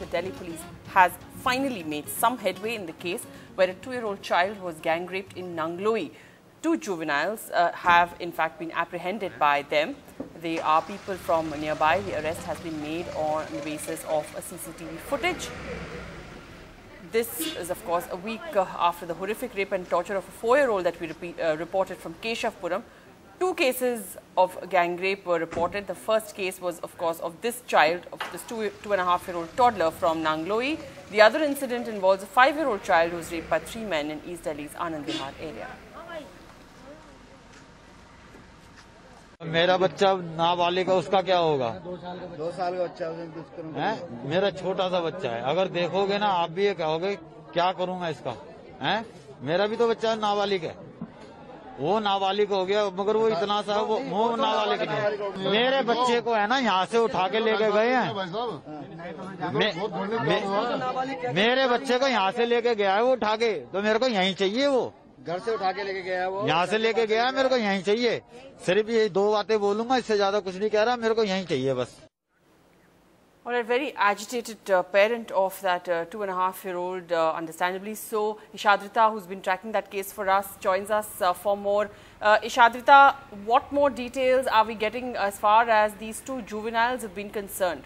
the Delhi police has finally made some headway in the case where a 2-year-old child was gang raped in Nangloi. 2 juveniles have in fact been apprehended by them. They are people from nearby. The arrest has been made on the basis of a CCTV footage. This is, of course, a week after the horrific rape and torture of a 4-year-old that we reported from Keshavpuram. 2 cases of gang rape were reported. The first case was, of course, of this child, of this 2.5-year-old toddler from Nangloi. The other incident involves a 5-year-old child who was raped by 3 men in East Delhi's Anand Vihar area. मेरा बच्चा नाबालिग है, उसका क्या होगा? 2 साल का बच्चा है, मेरा छोटा सा बच्चा है। अगर देखोगे ना आप भी ये कहोगे क्या करूंगा इसका? हैं? मेरा भी तो बच्चा नाबालिग है। वो नाबालिग हो गया, मगर वो इतना सा वो नाबालिग नहीं। मेरे बच्चे को है ना यहाँ से उठा के लेके गए हैं। मेरे बच्चे को यहाँ से लेके गया है वो उठा के, तो मेरे को यहीं चाहिए। वो घर से उठा के लेके गया है, वो यहाँ से लेके गया है, मेरे को यहीं चाहिए। सिर्फ ये 2 बातें बोलूंगा, इससे ज्यादा कुछ नहीं कह रहा, मेरे को यहीं चाहिए बस। Well, a very agitated parent of that 2.5-year-old, understandably so. Ishadrita, who's been tracking that case for us, joins us for more. Ishadrita, what more details are we getting as far as these 2 juveniles have been concerned?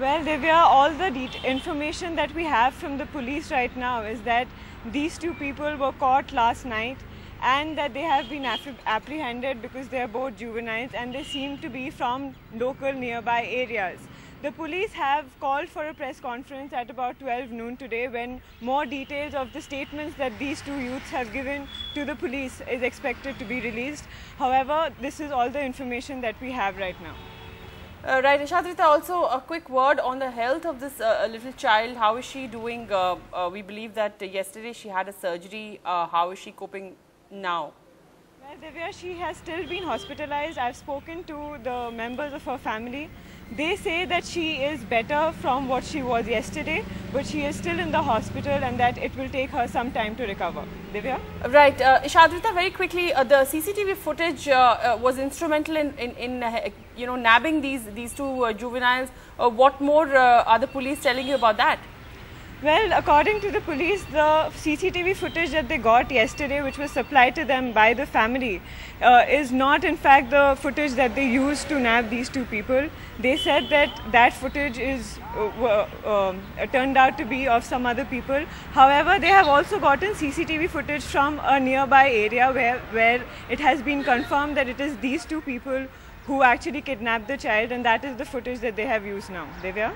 Well, Divya, all the information that we have from the police right now is that these 2 people were caught last night and that they have been apprehended because they are both juveniles and they seem to be from local nearby areas. The police have called for a press conference at about 12 noon today when more details of the statements that these 2 youths have given to the police is expected to be released. However, this is all the information that we have right now. Right, Ishadrita, also a quick word on the health of this little child. How is she doing? We believe that yesterday she had a surgery. How is she coping now? Well, Divya, she has still been hospitalized. I've spoken to the members of her family. They say that she is better from what she was yesterday, but she is still in the hospital and that it will take her some time to recover. Divya? Right. Ishadrita, very quickly, the CCTV footage was instrumental in nabbing these 2 juveniles. What more are the police telling you about that? Well, according to the police, the CCTV footage that they got yesterday, which was supplied to them by the family, is not in fact the footage that they used to nab these 2 people. They said that footage is turned out to be of some other people. However, they have also gotten CCTV footage from a nearby area where it has been confirmed that it is these 2 people who actually kidnapped the child, and that is the footage that they have used now. Divya?